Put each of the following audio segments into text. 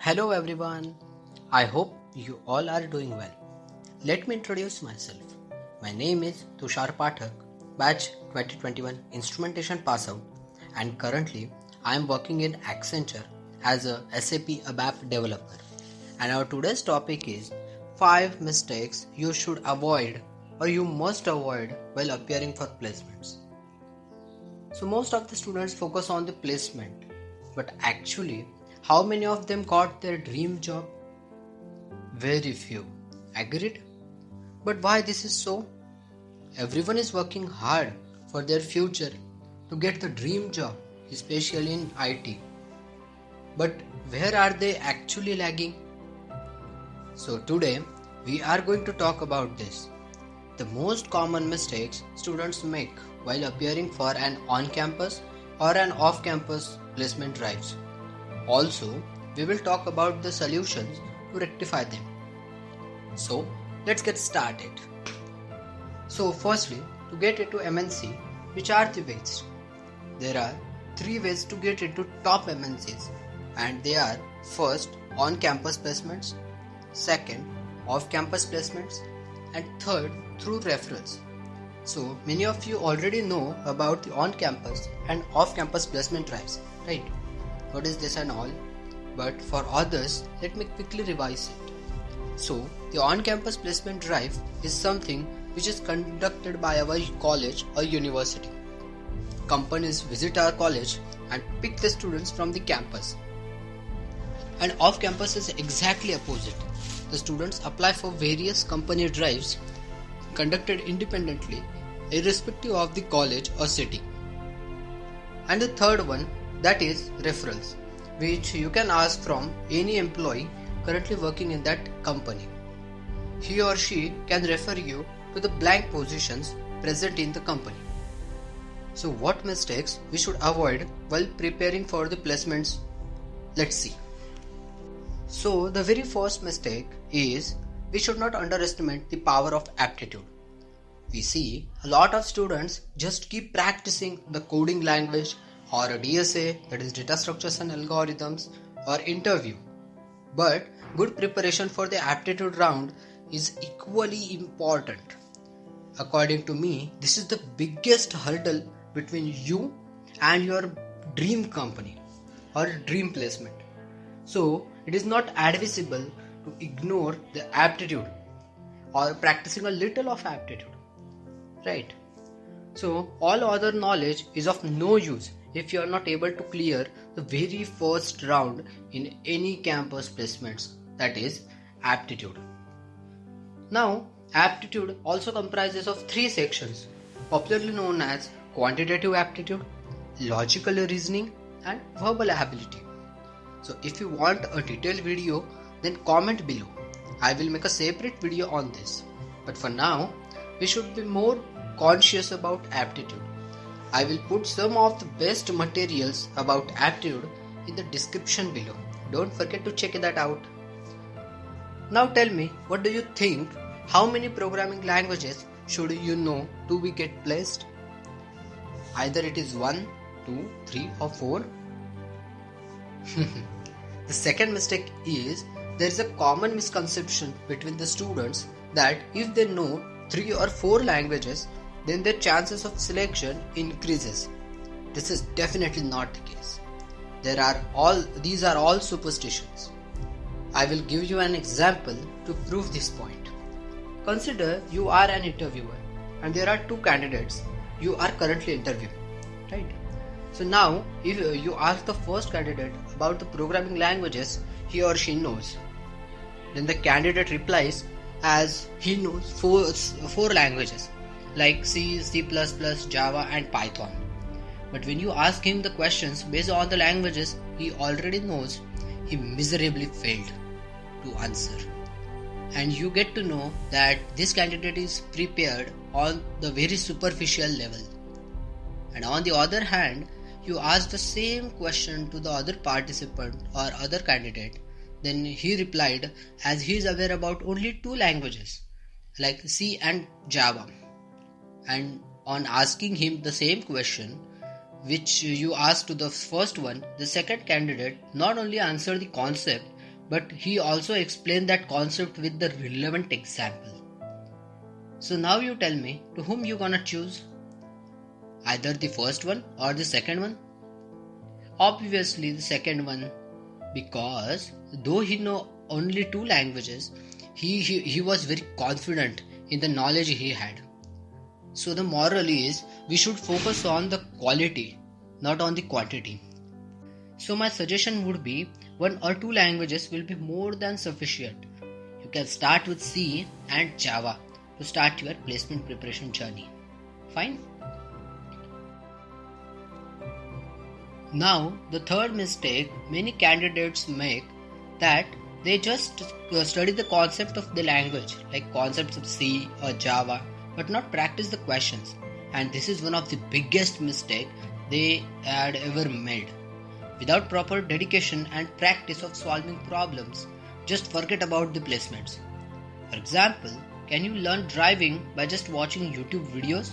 Hello everyone. I hope you all are doing well. Let me introduce myself. My name is Tushar Pathak, batch 2021 instrumentation pass out, and currently I am working in Accenture as a SAP ABAP developer. And our today's topic is 5 mistakes you should avoid or you must avoid while appearing for placements. So most of the students focus on the placement, but actually how many of them got their dream job? Very few. Agreed? But why this is so? Everyone is working hard for their future to get the dream job, especially in IT. But where are they actually lagging? So today we are going to talk about this. The most common mistakes students make while appearing for an on-campus or an off-campus placement drives. Also, we will talk about the solutions to rectify them. So, let's get started. So, firstly, to get into MNC, which are the ways? There are 3 ways to get into top MNCs, and they are first, on-campus placements, second, off-campus placements, and third, through referrals. So, many of you already know about the on-campus and off-campus placement drives, right? What is this and all, but for others, let me quickly revise it. So, the on-campus placement drive is something which is conducted by our college or university. Companies visit our college and pick the students from the campus. And off-campus is exactly opposite. The students apply for various company drives conducted independently, irrespective of the college or city. And the third one, that is referrals, which you can ask from any employee currently working in that company. He or she can refer you to the blank positions present in the company. So what mistakes we should avoid while preparing for the placements? Let's see. So the very first mistake is we should not underestimate the power of aptitude. We see a lot of students just keep practicing the coding language or a DSA, that is data structures and algorithms, or interview. But good preparation for the aptitude round is equally important. According to me, this is the biggest hurdle between you and your dream company or dream placement. So it is not advisable to ignore the aptitude or practicing a little of aptitude, right? So all other knowledge is of no use if you are not able to clear the very first round in any campus placements, that is aptitude. Now, aptitude also comprises of 3 sections, popularly known as quantitative aptitude, logical reasoning, and verbal ability. So if you want a detailed video, then comment below. I will make a separate video on this. But for now, we should be more conscious about aptitude. I will put some of the best materials about aptitude in the description below. Don't forget to check that out. Now tell me, what do you think? How many programming languages should you know to be get placed? Either it is 1, 2, 3 or 4. The second mistake is there is a common misconception between the students that if they know 3 or 4 languages, then their chances of selection increases. This is definitely not the case. These are all superstitions. I will give you an example to prove this point. Consider you are an interviewer and there are 2 candidates you are currently interviewing, right? So now if you ask the first candidate about the programming languages he or she knows, then the candidate replies as he knows 4 languages like C, C++, Java and Python. But when you ask him the questions based on the languages he already knows, he miserably failed to answer. And you get to know that this candidate is prepared on the very superficial level. And on the other hand, you ask the same question to the other participant or other candidate, then he replied as he is aware about only 2 languages like C and Java. And on asking him the same question which you asked to the first one, the second candidate not only answered the concept but he also explained that concept with the relevant example. So now you tell me, to whom you gonna choose? Either the first one or the second one? Obviously the second one, because though he know only two languages, he was very confident in the knowledge he had. So the moral is, we should focus on the quality, not on the quantity. So my suggestion would be, one or two languages will be more than sufficient. You can start with C and Java to start your placement preparation journey. Fine? Now, the third mistake many candidates make, that they just study the concept of the language, like concepts of C or Java, but not practice the questions. And this is one of the biggest mistake they had ever made. Without proper dedication and practice of solving problems, just forget about the placements. For example, can you learn driving by just watching YouTube videos?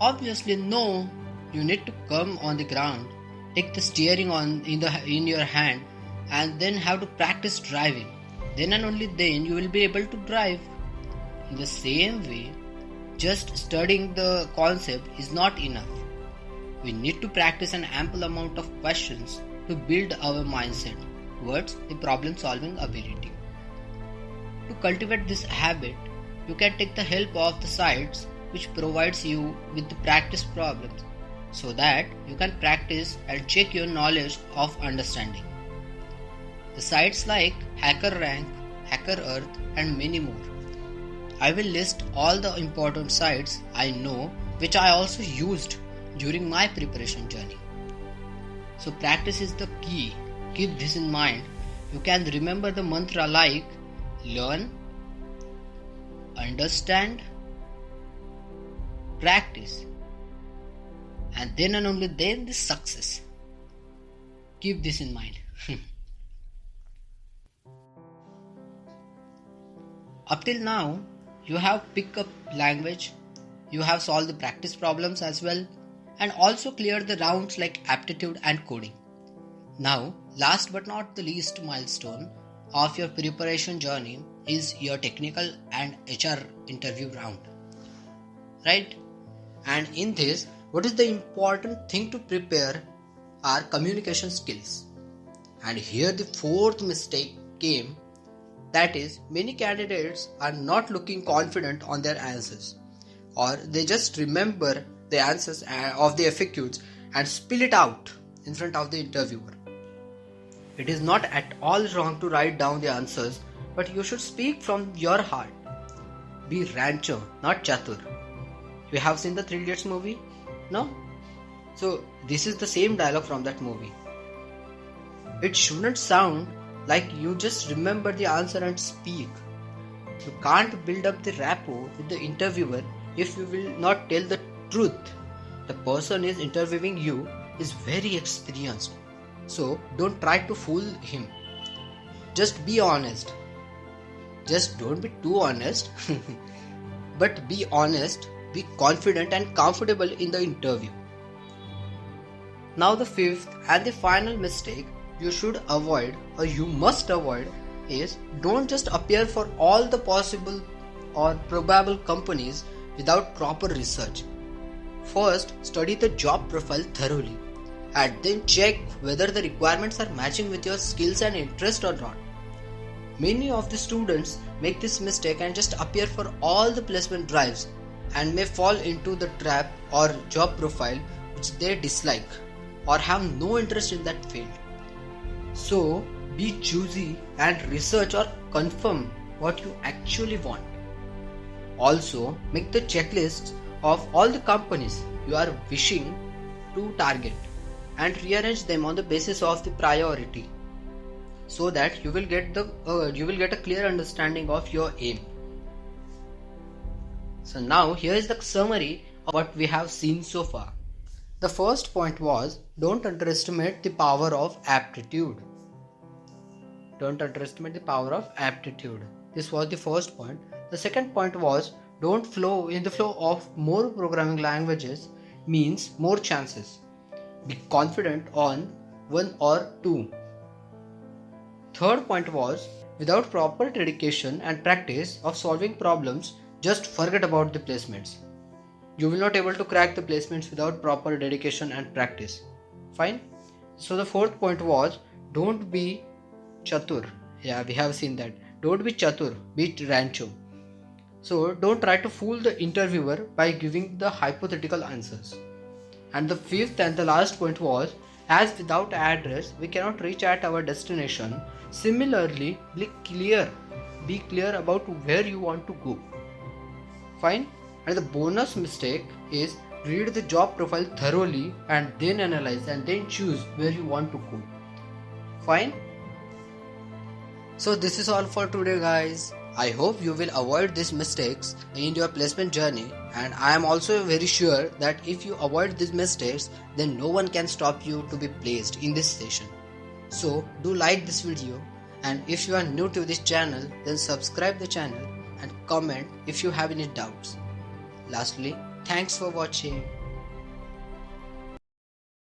Obviously no. You need to come on the ground, take the steering in your hand, and then have to practice driving. Then and only then you will be able to drive. In the same way, just studying the concept is not enough. We need to practice an ample amount of questions to build our mindset towards the problem solving ability. To cultivate this habit, you can take the help of the sites which provides you with the practice problems, so that you can practice and check your knowledge of understanding. The sites like HackerRank, HackerEarth and many more. I will list all the important sites I know which I also used during my preparation journey. So practice is the key. Keep this in mind. You can remember the mantra like learn, understand, practice, and then and only then the success. Keep this in mind. Up till now, you have picked up language, you have solved the practice problems as well, and also cleared the rounds like aptitude and coding. Now, last but not the least milestone of your preparation journey is your technical and HR interview round. Right? And in this, what is the important thing to prepare are communication skills. And here the fourth mistake came, that is, many candidates are not looking confident on their answers, or they just remember the answers of the FAQs and spill it out in front of the interviewer. It is not at all wrong to write down the answers, but you should speak from your heart. Be Rancho, not Chatur. You have seen the 3 Idiots movie? No? So this is the same dialogue from that movie. It shouldn't sound like you just remember the answer and speak. You can't build up the rapport with the interviewer if you will not tell the truth. The person is interviewing you is very experienced, so don't try to fool him. Just be honest. Just don't be too honest, but be honest, be confident and comfortable in the interview. Now the fifth and the final mistake you should avoid, or you must avoid, is don't just appear for all the possible or probable companies without proper research. First, study the job profile thoroughly and then check whether the requirements are matching with your skills and interest or not. Many of the students make this mistake and just appear for all the placement drives and may fall into the trap or job profile which they dislike or have no interest in that field. So, be choosy and research or confirm what you actually want. Also, make the checklists of all the companies you are wishing to target and rearrange them on the basis of the priority, so that you will get a clear understanding of your aim. So now here is the summary of what we have seen so far. The first point was, don't underestimate the power of aptitude. Don't underestimate the power of aptitude. This was the first point. The second point was, don't flow in the flow of more programming languages means more chances. Be confident on one or two. Third point was, without proper dedication and practice of solving problems, just forget about the placements. You will not able to crack the placements without proper dedication and practice. Fine. So the fourth point was, don't be chatur. Yeah, we have seen that. Don't be chatur, be rancho. So don't try to fool the interviewer by giving the hypothetical answers. And the fifth and the last point was, as without address we cannot reach at our destination, similarly be clear about where you want to go. Fine. And the bonus mistake is, read the job profile thoroughly and then analyze and then choose where you want to go. Fine. So this is all for today, guys. I hope you will avoid these mistakes in your placement journey, and I am also very sure that if you avoid these mistakes, then no one can stop you to be placed in this session. So do like this video, and if you are new to this channel, then subscribe the channel and comment if you have any doubts. Lastly, thanks for watching.